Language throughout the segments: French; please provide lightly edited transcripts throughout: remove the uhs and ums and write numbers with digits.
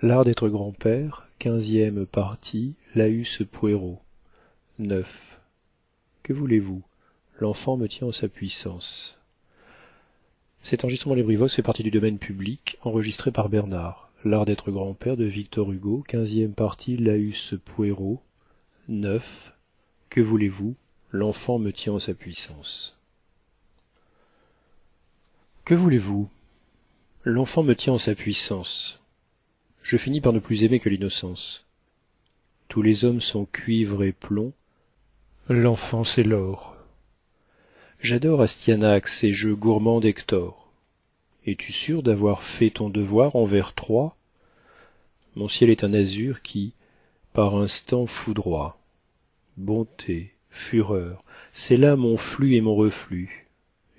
L'art d'être grand-père, 15e partie, Laüce Puero. 9. Que voulez-vous? L'enfant me tient en sa puissance. Cet enregistrement Librivos fait partie du domaine public, enregistré par Bernard. L'art d'être grand-père de Victor Hugo, 15e partie, Laüce Puero. 9. Que voulez-vous? L'enfant me tient en sa puissance. Que voulez-vous? L'enfant me tient en sa puissance. Je finis par ne plus aimer que l'innocence. Tous les hommes sont cuivre et plomb, l'enfant c'est l'or. J'adore Astyanax et je gourmande Hector. Es-tu sûr d'avoir fait ton devoir envers Troie? Mon ciel est un azur qui, par instant, foudroie. Bonté, fureur, c'est là mon flux et mon reflux,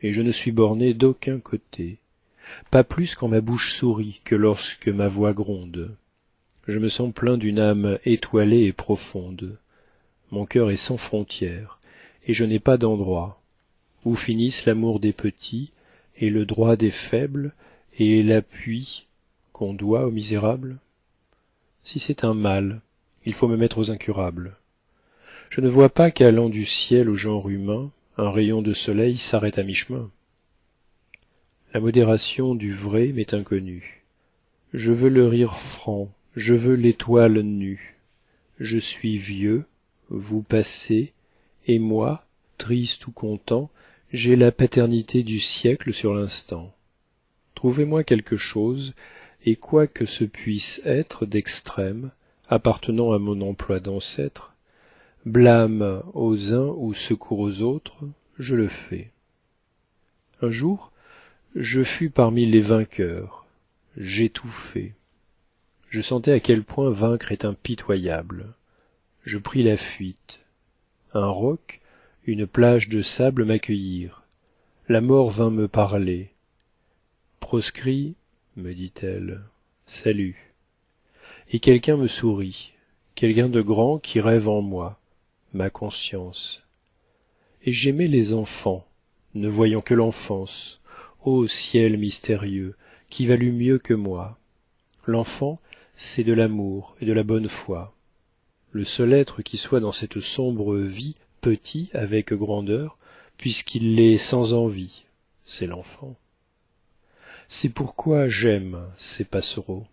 et je ne suis borné d'aucun côté. Pas plus quand ma bouche sourit que lorsque ma voix gronde. Je me sens plein d'une âme étoilée et profonde. Mon cœur est sans frontières, et je n'ai pas d'endroit. Où finissent l'amour des petits, et le droit des faibles, et l'appui qu'on doit aux misérables? Si c'est un mal, il faut me mettre aux incurables. Je ne vois pas qu'allant du ciel au genre humain, un rayon de soleil s'arrête à mi-chemin. La modération du vrai m'est inconnue. Je veux le rire franc, je veux l'étoile nue. Je suis vieux, vous passez, et moi, triste ou content, j'ai la paternité du siècle sur l'instant. Trouvez-moi quelque chose, et quoi que ce puisse être d'extrême, appartenant à mon emploi d'ancêtre, blâme aux uns ou secours aux autres, je le fais. Un jour, je fus parmi les vainqueurs, j'étouffai. Je sentais à quel point vaincre est impitoyable. Je pris la fuite. Un roc, une plage de sable m'accueillirent. La mort vint me parler. Proscrit, me dit-elle, salut. Et quelqu'un me sourit, quelqu'un de grand qui rêve en moi, ma conscience. Et j'aimais les enfants, ne voyant que l'enfance. Ô ciel mystérieux, qui valut mieux que moi. L'enfant, c'est de l'amour et de la bonne foi. Le seul être qui soit dans cette sombre vie petit avec grandeur, puisqu'il l'est sans envie, c'est l'enfant. C'est pourquoi j'aime ces passereaux.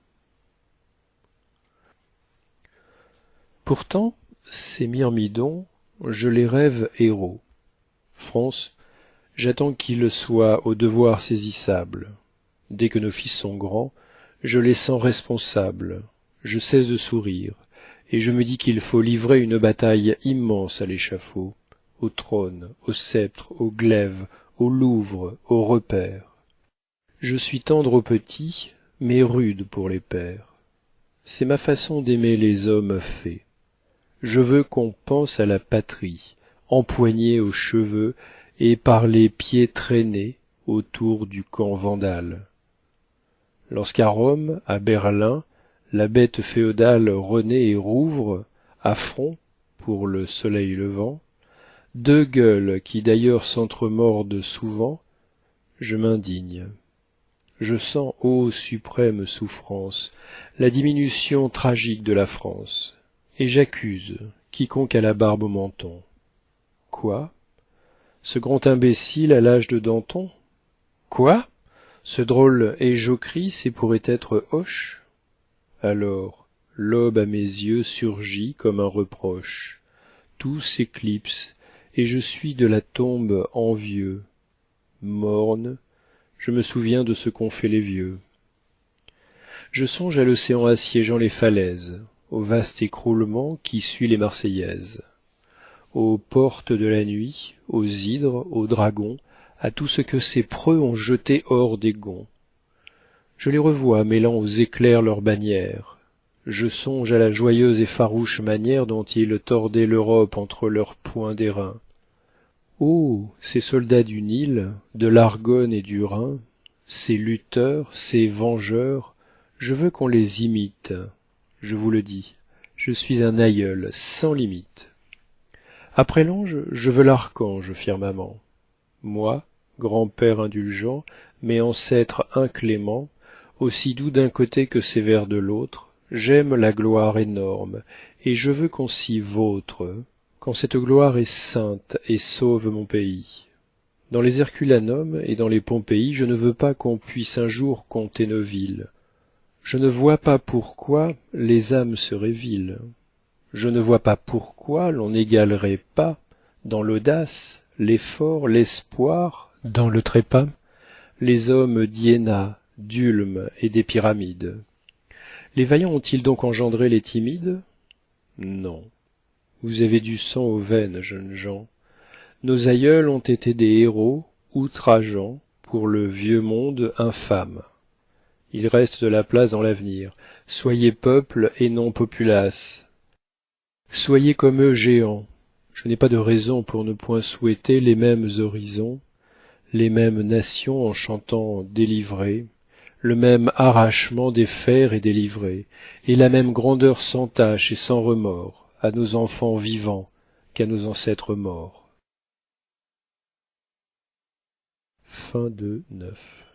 Pourtant, ces myrmidons, je les rêve héros. France, j'attends qu'ils soient au devoir saisissables. Dès que nos fils sont grands, je les sens responsables. Je cesse de sourire, et je me dis qu'il faut livrer une bataille immense à l'échafaud, au trône, au sceptre, au glaive, au Louvre, au repaire. Je suis tendre aux petits, mais rude pour les pères. C'est ma façon d'aimer les hommes faits. Je veux qu'on pense à la patrie, empoignée aux cheveux et par les pieds traînés autour du camp vandale. Lorsqu'à Rome, à Berlin, la bête féodale renaît et rouvre, à front, pour le soleil levant, deux gueules qui d'ailleurs s'entremordent souvent, je m'indigne. Je sens, ô suprême souffrance, la diminution tragique de la France, et j'accuse quiconque a la barbe au menton. Quoi? Ce grand imbécile à l'âge de Danton? Quoi? Ce drôle Éjocris pourrait être Hoche? Alors, l'aube à mes yeux surgit comme un reproche. Tout s'éclipse, et je suis de la tombe envieux. Morne, je me souviens de ce qu'ont fait les vieux. Je songe à l'océan assiégeant les falaises, au vaste écroulement qui suit les Marseillaises, aux portes de la nuit, aux hydres, aux dragons, à tout ce que ces preux ont jeté hors des gonds. Je les revois mêlant aux éclairs leurs bannières. Je songe à la joyeuse et farouche manière dont ils tordaient l'Europe entre leurs poings d'airain. Oh, ces soldats du Nil, de l'Argonne et du Rhin, ces lutteurs, ces vengeurs, je veux qu'on les imite. Je vous le dis, je suis un aïeul sans limite. Après l'ange, je veux l'archange firmament. Moi, grand-père indulgent, mais ancêtre inclément, aussi doux d'un côté que sévère de l'autre, j'aime la gloire énorme, et je veux qu'on s'y vautre, quand cette gloire est sainte et sauve mon pays. Dans les Herculanum et dans les Pompéi, je ne veux pas qu'on puisse un jour compter nos villes. Je ne vois pas pourquoi les âmes seraient viles. Je ne vois pas pourquoi l'on n'égalerait pas, dans l'audace, l'effort, l'espoir, dans le trépas, les hommes d'Iéna, d'Ulm et des pyramides. Les vaillants ont-ils donc engendré les timides? Non. Vous avez du sang aux veines, jeunes gens. Nos aïeuls ont été des héros outrageants pour le vieux monde infâme. Il reste de la place dans l'avenir. Soyez peuple et non populace. Soyez comme eux géants. Je n'ai pas de raison pour ne point souhaiter les mêmes horizons, les mêmes nations en chantant délivrées, le même arrachement des fers et des livrées, et la même grandeur sans tache et sans remords à nos enfants vivants qu'à nos ancêtres morts. Fin de 9.